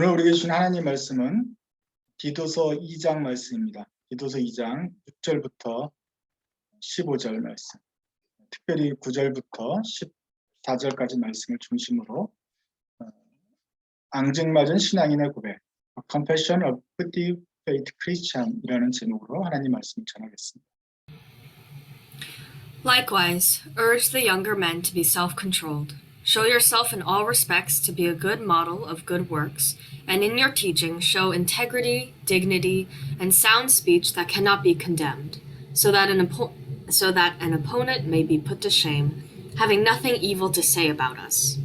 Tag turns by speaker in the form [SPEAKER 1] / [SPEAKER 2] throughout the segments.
[SPEAKER 1] 오늘 우리에게 주신 하나님 말씀은 디도서 2장 말씀입니다. 디도서 2장 6절부터 15절 말씀, 특별히 9절부터 14절까지 말씀을 중심으로 앙증맞은 신앙인의 고백, Confession of Good Faith Christian 이라는 제목으로 하나님 말씀을 전하겠습니다.
[SPEAKER 2] Likewise, urge the younger men to be self-controlled. Show yourself in all respects to be a good model of good works, and in your teaching show integrity, dignity, and sound speech that cannot be condemned, so that an opponent may be put to shame, having nothing evil to say about us.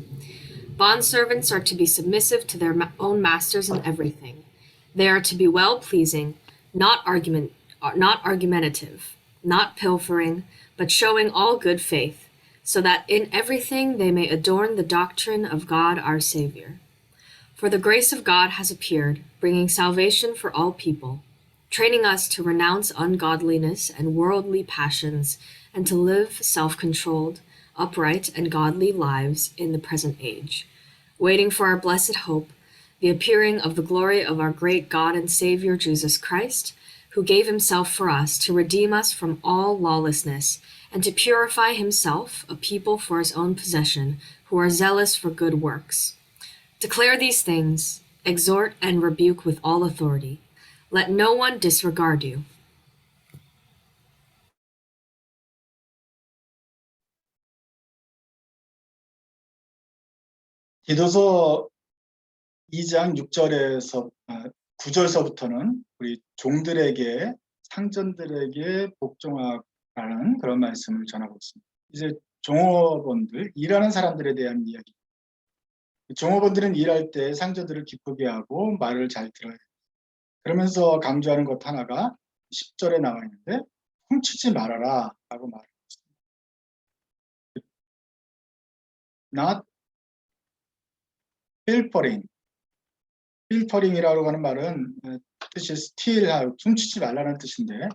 [SPEAKER 2] Bondservants are to be submissive to their own masters in everything. They are to be well-pleasing, not argumentative, not pilfering, but showing all good faith, so that in everything they may adorn the doctrine of God our Savior. For the grace of God has appeared, bringing salvation for all people, training us to renounce ungodliness and worldly passions, and to live self-controlled, upright, and godly lives in the present age, waiting for our blessed hope, the appearing of the glory of our great God and Savior Jesus Christ, who gave himself for us to redeem us from all lawlessness, and to purify himself a people for his own possession, who are zealous for good works. Declare these things, exhort and rebuke with all authority. Let no one disregard you.
[SPEAKER 1] 디도서 2장 6절에서 9절서부터는 우리 종들에게, 상전들에게 복종하라는 그런 말씀을 전하고 있습니다. 이제 종업원들, 일하는 사람들에 대한 이야기. 종업원들은 일할 때 상전들을 기쁘게 하고 말을 잘 들어야 됩니다. 그러면서 강조하는 것 하나가 10절에 나와 있는데 훔치지 말아라 라고 말하고 있습니다. Not pilfering. 필터링이라고 하는 말은 뜻이 스틸, 훔치지 말라는 뜻인데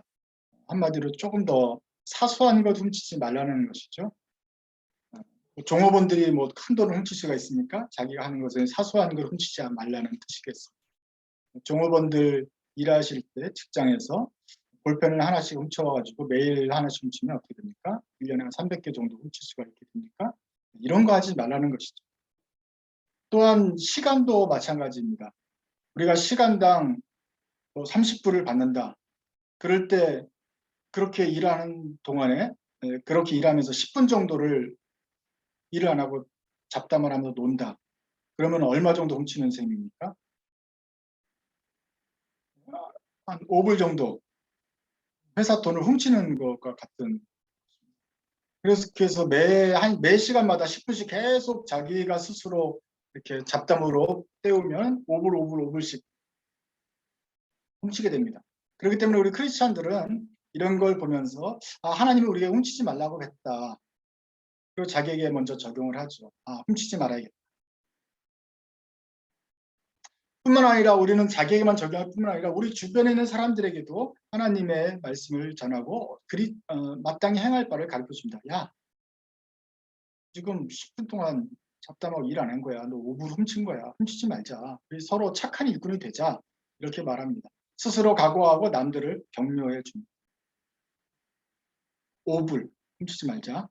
[SPEAKER 1] 한마디로 조금 더 사소한 것 훔치지 말라는 것이죠. 종업원들이 뭐 큰 돈을 훔칠 수가 있습니까? 자기가 하는 것은 사소한 걸 훔치지 말라는 뜻이겠습니다. 종업원들 일하실 때 직장에서 볼펜을 하나씩 훔쳐가지고 매일 하나씩 훔치면 어떻게 됩니까? 1년에 한 300개 정도 훔칠 수가 있게 됩니까? 이런 거 하지 말라는 것이죠. 또한 시간도 마찬가지입니다. 우리가 시간당 30불을 받는다. 그럴 때 그렇게 일하는 동안에 그렇게 일하면서 10분 정도를 일을 안 하고 잡담을 하면서 논다. 그러면 얼마 정도 훔치는 셈입니까? 한 5불 정도 회사 돈을 훔치는 것과 같은. 그래서 매 시간마다 10분씩 계속 자기가 스스로 이렇게 잡담으로 때우면 5불씩 훔치게 됩니다. 그렇기 때문에 우리 크리스찬들은 이런 걸 보면서 하나님이 우리에게 훔치지 말라고 했다. 그리고 자기에게 먼저 적용을 하죠. 훔치지 말아야겠다. 뿐만 아니라 우리는 자기에게만 적용할 뿐만 아니라 우리 주변에 있는 사람들에게도 하나님의 말씀을 전하고 마땅히 행할 바를 가르쳐줍니다. 야, 지금 10분 동안 잡담하고 일 안 한 거야. 너 5불 훔친 거야. 훔치지 말자. 우리 서로 착한 일꾼이 되자. 이렇게 말합니다. 스스로 각오하고 남들을 격려해 줍니다. 5불 훔치지 말자.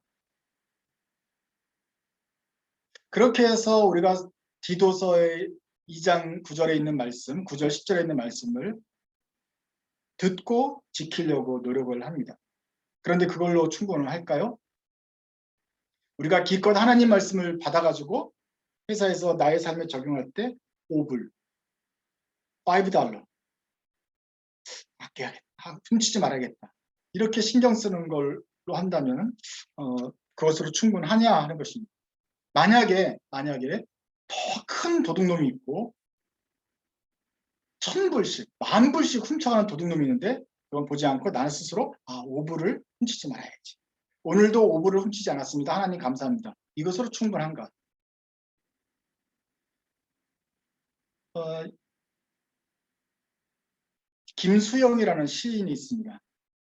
[SPEAKER 1] 그렇게 해서 우리가 디도서의 2장 9절에 있는 말씀, 9절 10절에 있는 말씀을 듣고 지키려고 노력을 합니다. 그런데 그걸로 충분을 할까요? 우리가 기껏 하나님 말씀을 받아가지고 회사에서 나의 삶에 적용할 때 5불, $5 아껴야겠다. 훔치지 말아야겠다. 이렇게 신경 쓰는 걸로 한다면 그것으로 충분하냐 하는 것입니다. 만약에 더 큰 도둑놈이 있고 1000불씩, 10,000불씩 훔쳐가는 도둑놈이 있는데 그건 보지 않고 나는 스스로 5불을 훔치지 말아야지. 오늘도 5불을 훔치지 않았습니다. 하나님 감사합니다. 이것으로 충분한가? 김수영이라는 시인이 있습니다.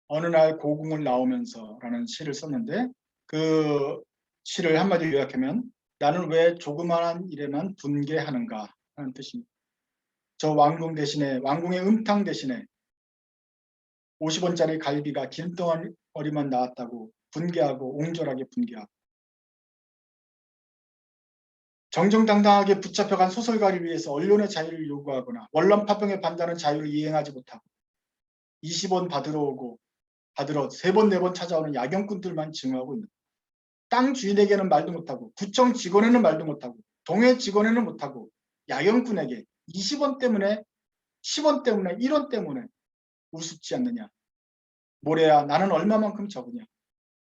[SPEAKER 1] 어느 날 고궁을 나오면서라는 시를 썼는데 그 시를 한마디로 요약하면 나는 왜 조그마한 일에만 분개하는가 하는 뜻입니다. 저 왕궁 대신에, 왕궁의 음탕 대신에 50원짜리 갈비가 길덩어리만 나왔다고 분개하고 옹졸하게 분개하고, 정정당당하게 붙잡혀간 소설가를 위해서 언론의 자유를 요구하거나 원론 파병에 반대하는 자유를 이행하지 못하고 20원 받으러 3번, 4번 찾아오는 야경꾼들만 증오하고 있는, 땅 주인에게는 말도 못하고 구청 직원에는 말도 못하고 동해 직원에는 못하고 야경꾼에게 20원 때문에, 10원 때문에, 1원 때문에 우습지 않느냐. 모래야 나는 얼마만큼 적으냐.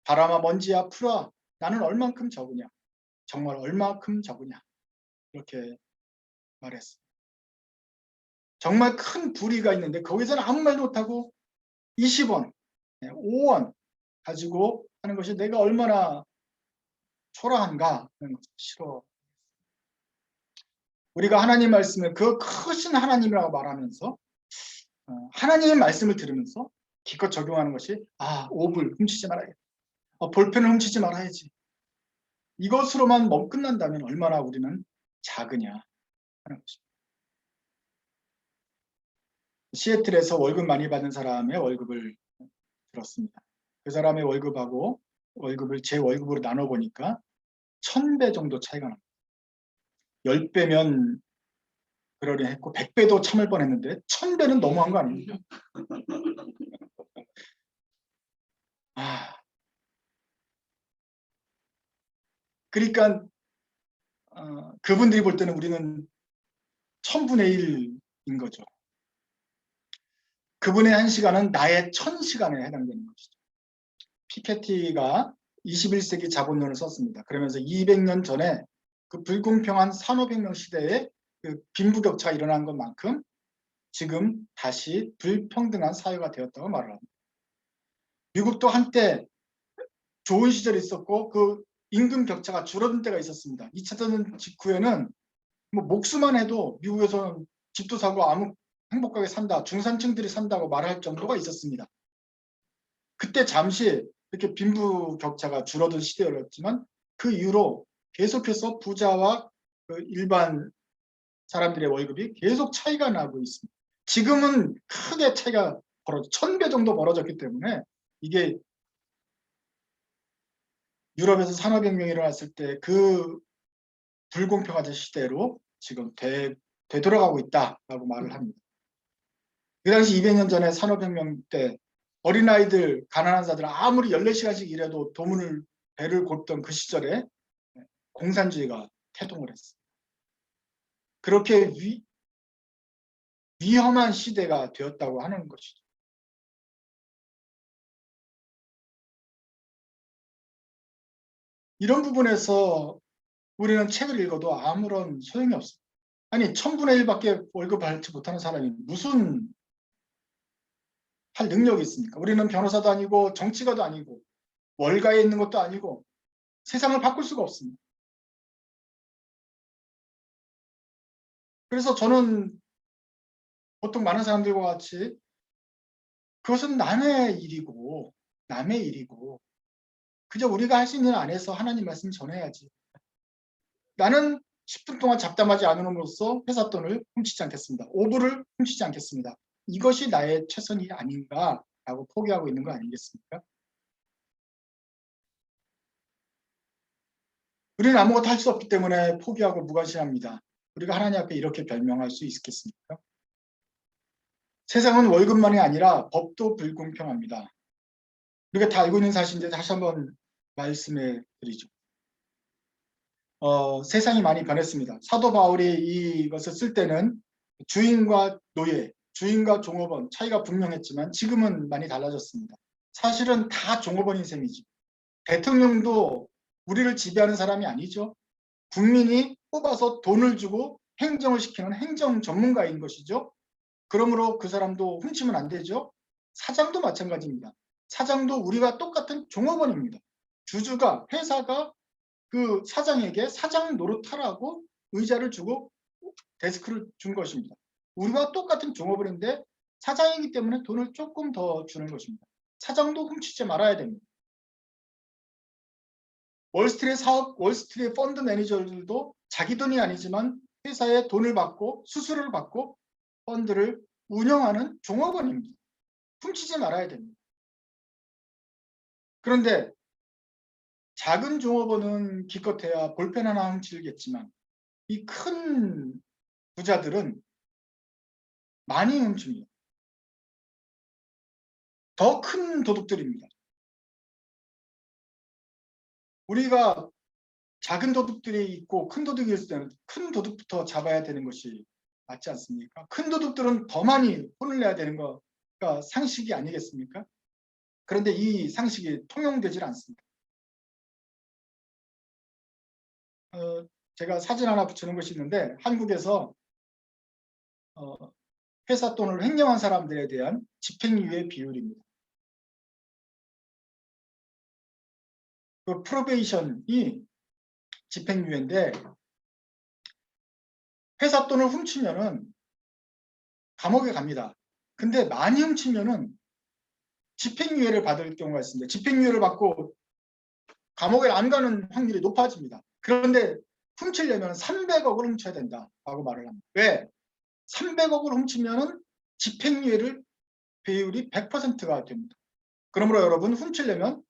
[SPEAKER 1] 바람아 먼지야 풀어 나는 얼만큼 적으냐. 정말 얼마큼 적으냐. 이렇게 말했습니다. 정말 큰 불의가 있는데 거기서는 아무 말도 못하고 20원, 5원 가지고 하는 것이 내가 얼마나 초라한가 하는 것을 싫어. 우리가 하나님 말씀을 그 크신 하나님이라고 말하면서 하나님의 말씀을 들으면서 기껏 적용하는 것이 오불 훔치지 말아야지, 볼펜을 훔치지 말아야지, 이것으로만 끝난다면 얼마나 우리는 작으냐 하는 것입니다. 시애틀에서 월급 많이 받는 사람의 월급을 들었습니다. 그 사람의 월급하고 월급을 제 월급으로 나눠보니까 1000배 정도 차이가 납니다. 10배면 그러려 했고 100배도 참을 뻔했는데 1000배는 너무한 거 아닙니까? 그러니까 그분들이 볼 때는 우리는 1000분의 1인 거죠. 그분의 1시간은 나의 1000시간에 해당되는 것이죠. 피케티가 21세기 자본론을 썼습니다. 그러면서 200년 전에 그 불공평한 산업혁명 시대에 그 빈부격차가 일어난 것만큼 지금 다시 불평등한 사회가 되었다고 말을 합니다. 미국도 한때 좋은 시절이 있었고 그 임금 격차가 줄어든 때가 있었습니다. 2차 대전 직후에는 뭐 목수만 해도 미국에서는 집도 사고 아무 행복하게 산다, 중산층들이 산다고 말할 정도가 있었습니다. 그때 잠시 이렇게 빈부 격차가 줄어든 시대였지만 그 이후로 계속해서 부자와 그 일반 사람들의 월급이 계속 차이가 나고 있습니다. 지금은 크게 차이가 1000배 정도 벌어졌기 때문에 이게 유럽에서 산업혁명이 일어났을 때 그 불공평한 시대로 지금 되돌아가고 있다라고 말을 합니다. 그 당시 200년 전에 산업혁명 때 어린아이들, 가난한 자들 아무리 14시간씩 일해도 배를 곶던 그 시절에 공산주의가 태동을 했어요. 그렇게 위험한 시대가 되었다고 하는 것이죠. 이런 부분에서 우리는 책을 읽어도 아무런 소용이 없습니다. 아니 1000분의 1밖에 월급 받지 못하는 사람이 무슨 할 능력이 있습니까? 우리는 변호사도 아니고 정치가도 아니고 월가에 있는 것도 아니고 세상을 바꿀 수가 없습니다. 그래서 저는 보통 많은 사람들과 같이 그것은 남의 일이고 그저 우리가 할 수 있는 안에서 하나님 말씀 전해야지. 나는 10분 동안 잡담하지 않음으로써 회사 돈을 훔치지 않겠습니다. 오불을 훔치지 않겠습니다. 이것이 나의 최선이 아닌가라고 포기하고 있는 거 아니겠습니까? 우리는 아무것도 할 수 없기 때문에 포기하고 무관심합니다. 우리가 하나님 앞에 이렇게 변명할 수 있겠습니까? 세상은 월급만이 아니라 법도 불공평합니다. 우리가 다 알고 있는 사실인데 다시 한번 말씀해 드리죠. 세상이 많이 변했습니다. 사도 바울이 이것을 쓸 때는 주인과 노예, 주인과 종업원 차이가 분명했지만 지금은 많이 달라졌습니다. 사실은 다 종업원인 셈이지. 대통령도 우리를 지배하는 사람이 아니죠. 국민이 뽑아서 돈을 주고 행정을 시키는 행정 전문가인 것이죠. 그러므로 그 사람도 훔치면 안 되죠. 사장도 마찬가지입니다. 사장도 우리가 똑같은 종업원입니다. 주주가, 회사가 그 사장에게 사장 노릇하라고 의자를 주고 데스크를 준 것입니다. 우리가 똑같은 종업원인데 사장이기 때문에 돈을 조금 더 주는 것입니다. 사장도 훔치지 말아야 됩니다. 월스트리트 펀드 매니저들도 자기 돈이 아니지만 회사에 돈을 받고 수수료를 받고 펀드를 운영하는 종업원입니다. 훔치지 말아야 됩니다. 그런데 작은 종업원은 기껏해야 볼펜 하나 훔치겠지만 이 큰 부자들은 많이 훔칩니다. 더 큰 도둑들입니다. 우리가 작은 도둑들이 있고 큰 도둑이 있을 때는 큰 도둑부터 잡아야 되는 것이 맞지 않습니까? 큰 도둑들은 더 많이 혼을 내야 되는 거가 상식이 아니겠습니까? 그런데 이 상식이 통용되질 않습니다. 제가 사진 하나 붙여놓은 것이 있는데 한국에서 회사 돈을 횡령한 사람들에 대한 집행유예 비율입니다. 그 프로베이션이 집행유예인데 회사 돈을 훔치면은 감옥에 갑니다. 근데 많이 훔치면은 집행유예를 받을 경우가 있습니다. 집행유예를 받고 감옥에 안 가는 확률이 높아집니다. 그런데 훔치려면 300억을 훔쳐야 된다라고 말을 합니다. 왜? 300억을 훔치면은 집행유예를 비율이 100%가 됩니다. 그러므로 여러분 훔치려면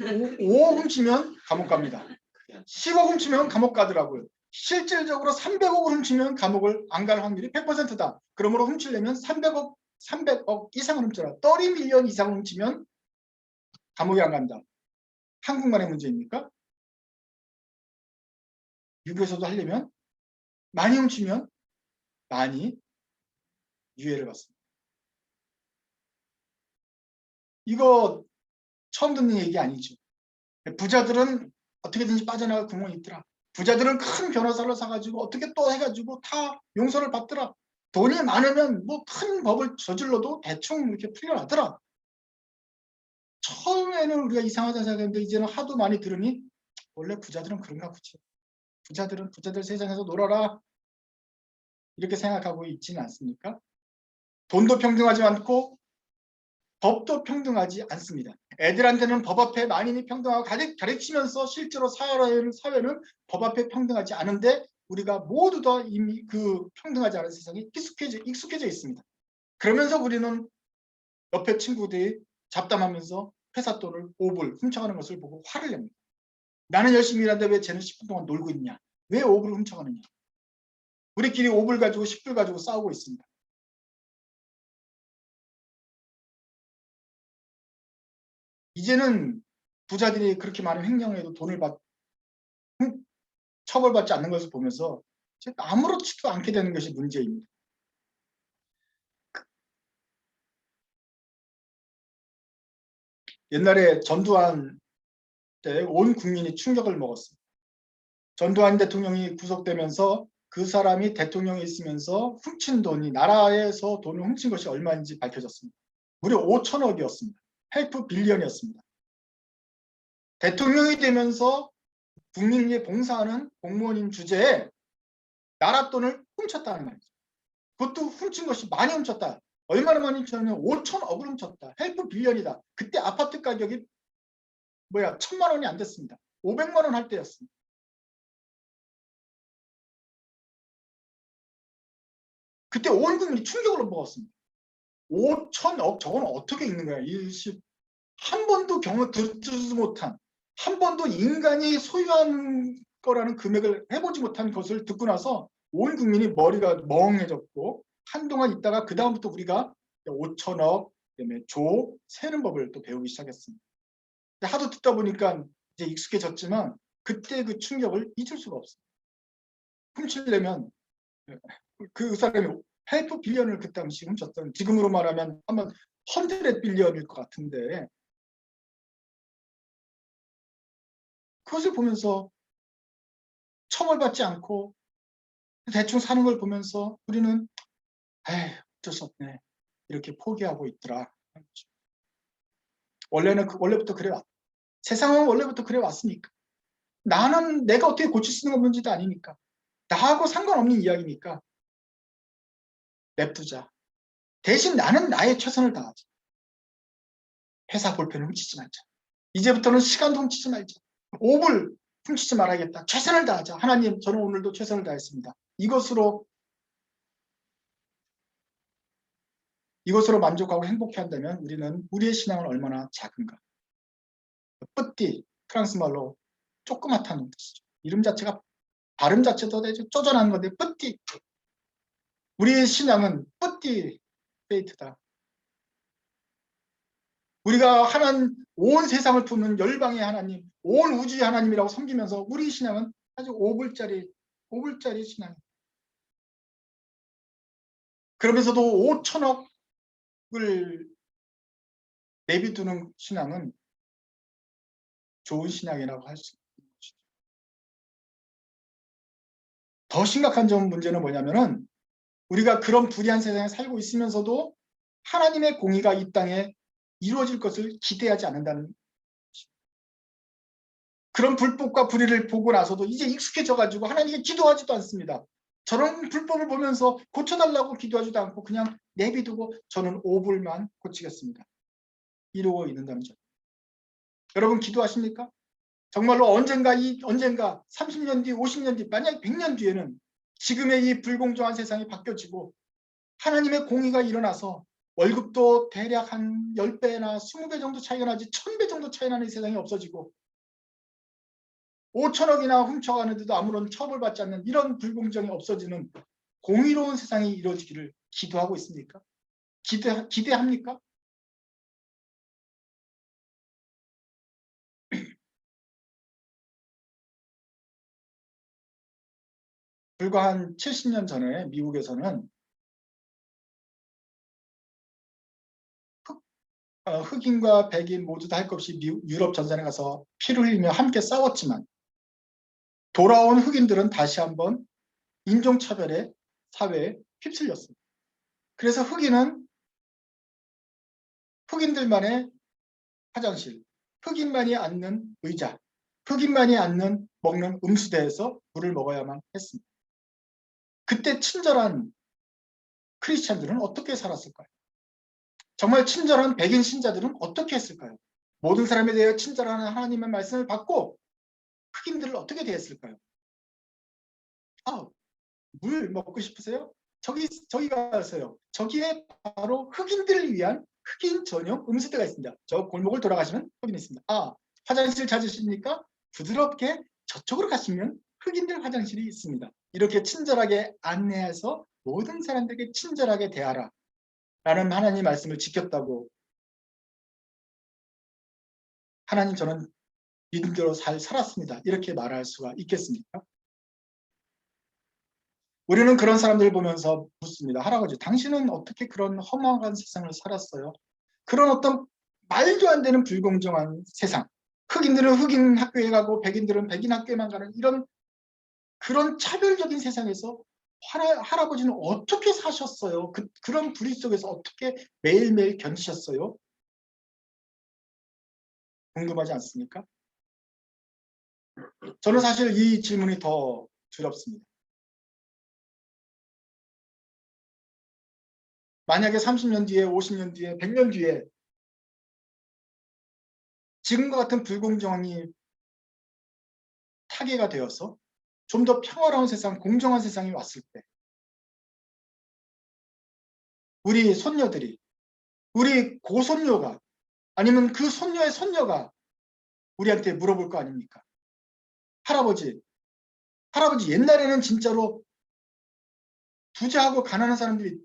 [SPEAKER 1] 5억 훔치면 감옥 갑니다. 10억 훔치면 감옥 가더라고요. 실질적으로 300억을 훔치면 감옥을 안 갈 확률이 100%다. 그러므로 훔치려면 300억 이상을 훔쳐라. 30밀리언 이상을 훔치면 감옥에 안 간다. 한국만의 문제입니까? 미국에서도 하려면 많이 훔치면 많이 유예를 받습니다. 이거 처음 듣는 얘기 아니죠. 부자들은 어떻게든지 빠져나갈 구멍이 있더라. 부자들은 큰 변호사를 사가지고 어떻게 또 해가지고 다 용서를 받더라. 돈이 많으면 뭐 큰 법을 저질러도 대충 이렇게 풀려나더라. 처음에는 우리가 이상하다 생각했는데 이제는 하도 많이 들으니 원래 부자들은 그런가 보지. 부자들은 부자들 세상에서 놀아라. 이렇게 생각하고 있지는 않습니까? 돈도 평등하지 않고 법도 평등하지 않습니다. 애들한테는 법 앞에 만인이 평등하고 가르치면서 실제로 사회는 법 앞에 평등하지 않은데 우리가 모두 다 이미 그 평등하지 않은 세상에 익숙해져 있습니다. 그러면서 우리는 옆에 친구들이 잡담하면서 회사 돈을 5불 훔쳐가는 것을 보고 화를 냅니다. 나는 열심히 일하는데 왜 쟤는 10분 동안 놀고 있냐? 왜 5불을 훔쳐가느냐? 우리끼리 5불 가지고 10불 가지고 싸우고 있습니다. 이제는 부자들이 그렇게 많은 횡령해도 처벌받지 않는 것을 보면서 아무렇지도 않게 되는 것이 문제입니다. 옛날에 전두환 때 온 국민이 충격을 먹었습니다. 전두환 대통령이 구속되면서 그 사람이 대통령에 있으면서 훔친 돈이 나라에서 돈을 훔친 것이 얼마인지 밝혀졌습니다. 무려 5천억이었습니다. 헬프 빌리언이었습니다. 대통령이 되면서 국민에 봉사하는 공무원인 주제에 나라 돈을 훔쳤다는 말이죠. 그것도 훔친 것이 많이 훔쳤다. 얼마나 많이 훔쳤냐면 5천억을 훔쳤다. 헬프 빌리언이다. 그때 아파트 가격이 1,000만 원이 안 됐습니다. 500만 원 할 때였습니다. 그때 온 국민이 충격을 먹었습니다. 5천억 저건 어떻게 읽는 거야? 한 번도 듣지도 못한 한 번도 인간이 소유한 거라는 금액을 해보지 못한 것을 듣고 나서 온 국민이 머리가 멍해졌고 한동안 있다가 그 다음부터 우리가 5천억 그다음에 조 세는 법을 또 배우기 시작했습니다. 하도 듣다 보니까 이제 익숙해졌지만 그때 그 충격을 잊을 수가 없어요. 훔치려면 그 사람이 헬프 빌리언을 그 당시 훔쳤던 지금으로 말하면 한번 100 빌리언일 것 같은데 그것을 보면서 처벌받지 않고 대충 사는 걸 보면서 우리는 에이 어쩔 수 없네 이렇게 포기하고 있더라. 원래부터 그래 왔. 세상은 원래부터 그래 왔으니까. 나는 내가 어떻게 고칠 수 있는 문제도 아니니까. 나하고 상관없는 이야기니까 냅두자. 대신 나는 나의 최선을 다하자. 회사 볼펜을 훔치지 말자. 이제부터는 시간도 훔치지 말자. 5불 훔치지 말아야겠다. 최선을 다하자. 하나님 저는 오늘도 최선을 다했습니다. 이것으로 이것으로 만족하고 행복해한다면 우리는 우리의 신앙은 얼마나 작은가. 뿌띠, 프랑스 말로 조그맣다는 뜻이죠. 이름 자체가 발음 자체도 되게 쪼잔한 건데 뿌띠. 우리의 신앙은 뿌띠 페이트다. 우리가 하나님, 온 세상을 품는 열방의 하나님, 온 우주의 하나님이라고 섬기면서 우리 신앙은 아주 5불짜리 신앙이에요. 그러면서도 5천억을 내비두는 신앙은 좋은 신앙이라고 할 수 있는 것이죠. 더 심각한 문제는 뭐냐면은 우리가 그런 불의한 세상에 살고 있으면서도 하나님의 공의가 이 땅에 이루어질 것을 기대하지 않는다는 것입니다. 그런 불법과 불의를 보고 나서도 이제 익숙해져 가지고 하나님께 기도하지도 않습니다. 저런 불법을 보면서 고쳐달라고 기도하지도 않고 그냥 내비두고 저는 5불만 고치겠습니다. 이러고 있는다는 점. 여러분 기도하십니까? 정말로 언젠가 30년 뒤, 50년 뒤, 만약 100년 뒤에는 지금의 이 불공정한 세상이 바뀌어지고 하나님의 공의가 일어나서 월급도 대략 한 10배나 20배 정도 차이가 나지 1000배 정도 차이 나는 세상이 없어지고 5천억이나 훔쳐가는데도 아무런 처벌받지 않는 이런 불공정이 없어지는 공의로운 세상이 이루어지기를 기도하고 있습니까? 기대합니까? 불과 한 70년 전에 미국에서는 흑인과 백인 모두 다 할 것 없이 유럽 전선에 가서 피를 흘리며 함께 싸웠지만 돌아온 흑인들은 다시 한번 인종차별의 사회에 휩쓸렸습니다. 그래서 흑인은 흑인들만의 화장실, 흑인만이 앉는 의자, 흑인만이 앉는 먹는 음수대에서 물을 먹어야만 했습니다. 그때 친절한 크리스찬들은 어떻게 살았을까요? 정말 친절한 백인 신자들은 어떻게 했을까요? 모든 사람에 대해 친절한 하나님의 말씀을 받고 흑인들을 어떻게 대했을까요? 물 먹고 싶으세요? 저기 가세요. 저기에 바로 흑인들을 위한 흑인 전용 음수대가 있습니다. 저 골목을 돌아가시면 흑인이 있습니다. 화장실 찾으십니까? 부드럽게 저쪽으로 가시면 흑인들 화장실이 있습니다. 이렇게 친절하게 안내해서 모든 사람들에게 친절하게 대하라 라는 하나님 말씀을 지켰다고 하나님 저는 믿음대로 잘 살았습니다. 이렇게 말할 수가 있겠습니까? 우리는 그런 사람들을 보면서 묻습니다. 할아버지, 당신은 어떻게 그런 허망한 세상을 살았어요? 그런 어떤 말도 안 되는 불공정한 세상. 흑인들은 흑인 학교에 가고 백인들은 백인 학교에만 가는 이런 그런 차별적인 세상에서 할아버지는 어떻게 사셨어요? 그런 불의 속에서 어떻게 매일매일 견디셨어요? 궁금하지 않습니까? 저는 사실 이 질문이 더 두렵습니다. 만약에 30년 뒤에, 50년 뒤에, 100년 뒤에 지금과 같은 불공정이 타개가 되어서 좀 더 평화로운 세상, 공정한 세상이 왔을 때 우리 손녀들이, 우리 고손녀가 아니면 그 손녀의 손녀가 우리한테 물어볼 거 아닙니까? 할아버지 옛날에는 진짜로 부자하고 가난한 사람들이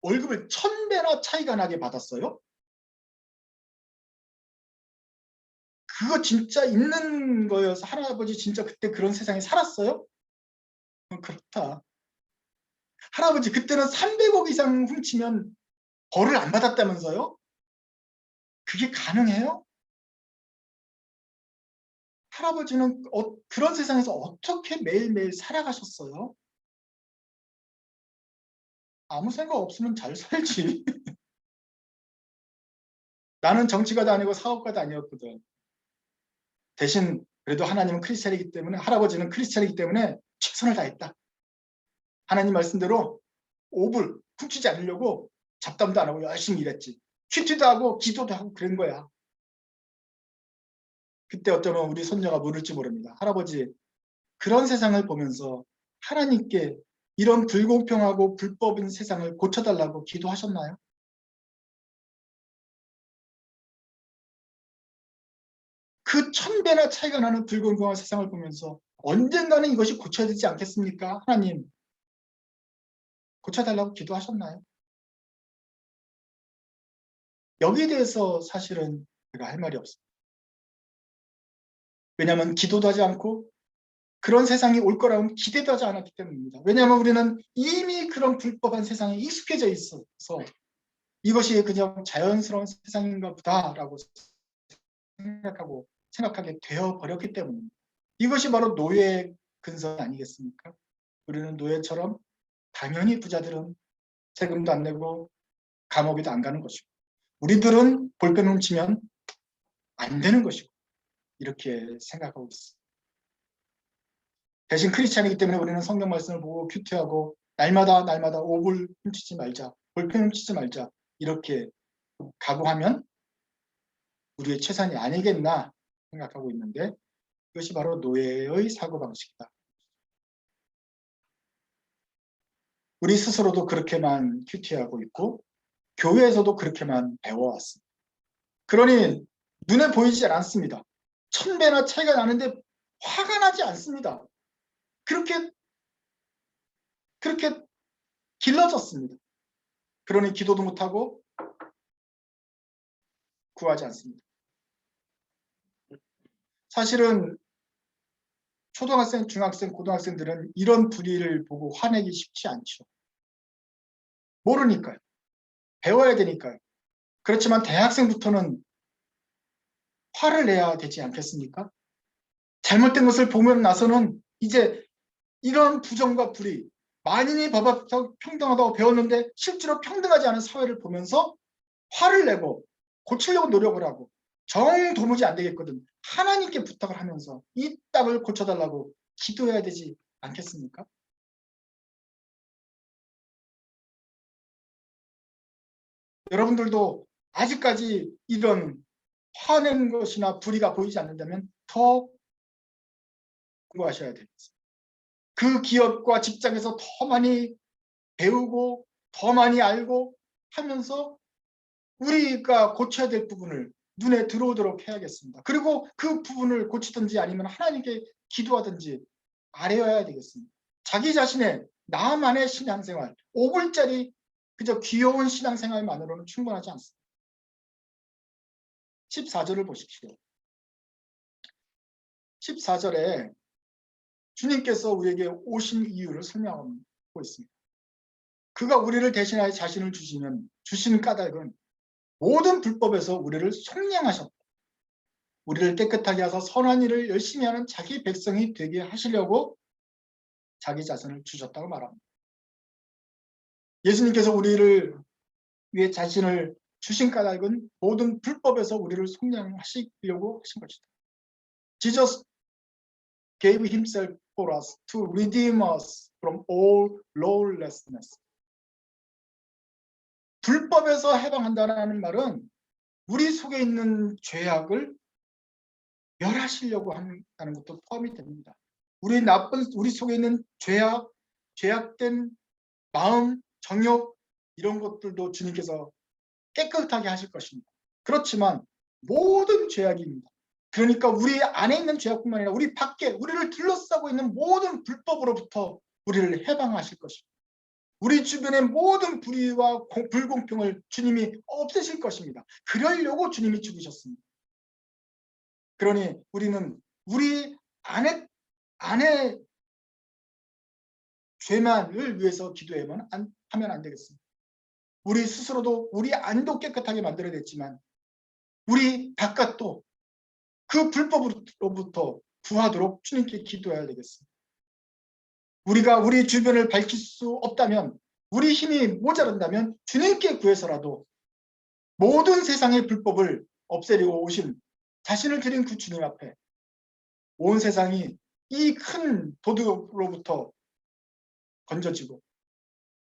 [SPEAKER 1] 월급을 1000배나 차이가 나게 받았어요? 그거 진짜 있는 거여서 할아버지 진짜 그때 그런 세상에 살았어요? 그렇다. 할아버지 그때는 300억 이상 훔치면 벌을 안 받았다면서요? 그게 가능해요? 할아버지는 그런 세상에서 어떻게 매일매일 살아가셨어요? 아무 생각 없으면 잘 살지. 나는 정치가도 아니고 사업가도 아니었거든. 대신 그래도 하나님은 크리스찬이기 때문에 할아버지는 크리스찬이기 때문에 최선을 다했다. 하나님 말씀대로 5불 훔치지 않으려고 잡담도 안 하고 열심히 일했지. 큐티도 하고 기도도 하고 그런 거야. 그때 어쩌면 우리 손녀가 물을지 모릅니다. 할아버지 그런 세상을 보면서 하나님께 이런 불공평하고 불법인 세상을 고쳐달라고 기도하셨나요? 그 1000배나 차이가 나는 불공평한 세상을 보면서 언젠가는 이것이 고쳐야 되지 않겠습니까? 하나님, 고쳐달라고 기도하셨나요? 여기에 대해서 사실은 제가 할 말이 없습니다. 왜냐하면 기도도 하지 않고 그런 세상이 올 거라고는 기대도 하지 않았기 때문입니다. 왜냐하면 우리는 이미 그런 불법한 세상에 익숙해져 있어서 이것이 그냥 자연스러운 세상인가 보다라고 생각하게 되어버렸기 때문입니다. 이것이 바로 노예 근성 아니겠습니까? 우리는 노예처럼 당연히 부자들은 세금도 안 내고 감옥에도 안 가는 것이고 우리들은 볼펜 훔치면 안 되는 것이고 이렇게 생각하고 있습니다. 대신 크리스찬이기 때문에 우리는 성경 말씀을 보고 큐티하고 날마다 오불 훔치지 말자, 볼펜 훔치지 말자 이렇게 각오하면 우리의 최선이 아니겠나 생각하고 있는데 이것이 바로 노예의 사고방식이다. 우리 스스로도 그렇게만 큐티하고 있고 교회에서도 그렇게만 배워왔습니다. 그러니 눈에 보이지 않습니다. 1000배나 차이가 나는데 화가 나지 않습니다. 그렇게 길러졌습니다. 그러니 기도도 못하고 구하지 않습니다. 사실은 초등학생, 중학생, 고등학생들은 이런 불의를 보고 화내기 쉽지 않죠. 모르니까요. 배워야 되니까요. 그렇지만 대학생부터는 화를 내야 되지 않겠습니까? 잘못된 것을 보면 나서는 이제 이런 부정과 불의, 만인이 법 앞에서 평등하다고 배웠는데 실제로 평등하지 않은 사회를 보면서 화를 내고 고치려고 노력을 하고 정 도무지 안 되겠거든. 하나님께 부탁을 하면서 이 땅을 고쳐달라고 기도해야 되지 않겠습니까? 여러분들도 아직까지 이런 화낸 것이나 불의가 보이지 않는다면 더 공부하셔야 되겠습니다. 그 기업과 직장에서 더 많이 배우고 더 많이 알고 하면서 우리가 고쳐야 될 부분을 눈에 들어오도록 해야겠습니다. 그리고 그 부분을 고치든지 아니면 하나님께 기도하든지 아뢰어야 되겠습니다. 자기 자신의 나만의 신앙생활, 5불짜리 그저 귀여운 신앙생활만으로는 충분하지 않습니다. 14절을 보십시오. 14절에 주님께서 우리에게 오신 이유를 설명하고 있습니다. 그가 우리를 대신하여 자신을 주시는 까닭은 모든 불법에서 우리를 속량하셨다. 우리를 깨끗하게 하사 선한 일을 열심히 하는 자기 백성이 되게 하시려고 자기 자신을 주셨다고 말합니다. 예수님께서 우리를 위해 자신을 주신 까닭은 모든 불법에서 우리를 속량하시려고 하신 것이다. Jesus gave himself for us to redeem us from all lawlessness. 불법에서 해방한다는 말은 우리 속에 있는 죄악을 멸하시려고 하는 것도 포함이 됩니다. 우리 속에 있는 죄악된 마음, 정욕 이런 것들도 주님께서 깨끗하게 하실 것입니다. 그렇지만 모든 죄악입니다. 그러니까 우리 안에 있는 죄악뿐만 아니라 우리 밖에 우리를 둘러싸고 있는 모든 불법으로부터 우리를 해방하실 것입니다. 우리 주변의 모든 불의와 불공평을 주님이 없애실 것입니다. 그러려고 주님이 죽으셨습니다. 그러니 우리는 우리 안에 죄만을 위해서 기도하면 안 되겠습니다. 우리 스스로도 우리 안도 깨끗하게 만들어냈지만 우리 바깥도 그 불법으로부터 구하도록 주님께 기도해야 되겠습니다. 우리가 우리 주변을 밝힐 수 없다면 우리 힘이 모자란다면 주님께 구해서라도 모든 세상의 불법을 없애려고 오신 자신을 드린 그 주님 앞에 온 세상이 이 큰 도둑으로부터 건져지고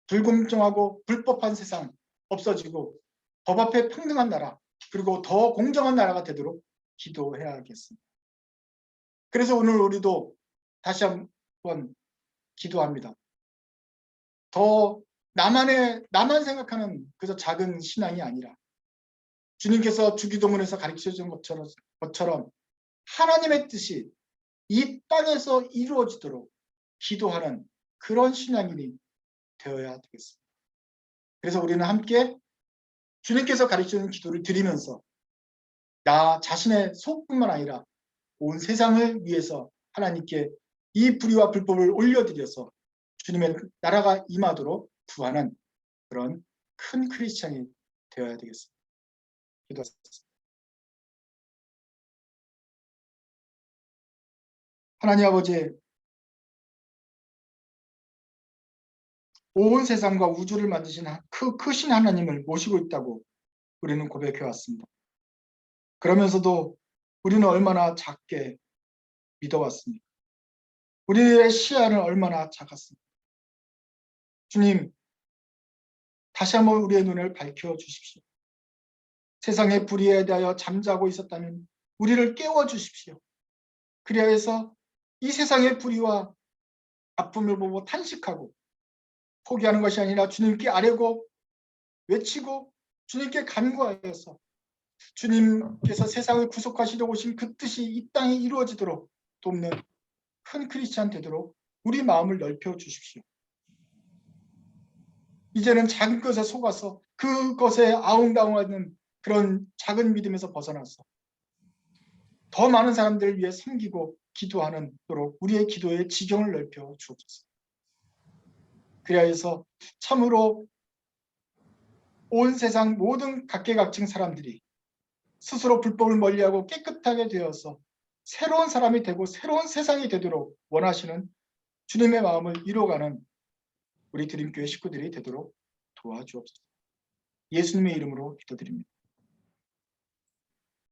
[SPEAKER 1] 불공정하고 불법한 세상 없어지고 법 앞에 평등한 나라 그리고 더 공정한 나라가 되도록 기도해야겠습니다. 그래서 오늘 우리도 다시 한번 기도합니다. 더 나만 생각하는 그저 작은 신앙이 아니라 주님께서 주기도문에서 가르쳐 준 것처럼 하나님의 뜻이 이 땅에서 이루어지도록 기도하는 그런 신앙인이 되어야 되겠습니다. 그래서 우리는 함께 주님께서 가르치는 기도를 드리면서 나 자신의 속뿐만 아니라 온 세상을 위해서 하나님께 이 불의와 불법을 올려드려서 주님의 나라가 임하도록 구하는 그런 큰 크리스찬이 되어야 되겠습니다. 기도하겠습니다. 하나님 아버지, 온 세상과 우주를 만드신 크신 하나님을 모시고 있다고 우리는 고백해 왔습니다. 그러면서도 우리는 얼마나 작게 믿어왔습니까? 우리의 시야는 얼마나 작았습니까? 주님, 다시 한번 우리의 눈을 밝혀 주십시오. 세상의 불의에 대하여 잠자고 있었다면 우리를 깨워 주십시오. 그래야 해서 이 세상의 불의와 아픔을 보고 탄식하고 포기하는 것이 아니라 주님께 아뢰고 외치고 주님께 간구하여서 주님께서 세상을 구속하시려고 오신 그 뜻이 이 땅에 이루어지도록 돕는 큰 크리스찬 되도록 우리 마음을 넓혀 주십시오. 이제는 작은 것에 속아서 그것에 아웅다웅하는 그런 작은 믿음에서 벗어나서 더 많은 사람들을 위해 섬기고 기도하는도록 우리의 기도의 지경을 넓혀 주옵소서. 그래야 해서 참으로 온 세상 모든 각계각층 사람들이 스스로 불법을 멀리하고 깨끗하게 되어서 새로운 사람이 되고 새로운 세상이 되도록 원하시는 주님의 마음을 이뤄가는 우리 드림교회 식구들이 되도록 도와주옵소서. 예수님의 이름으로 기도드립니다.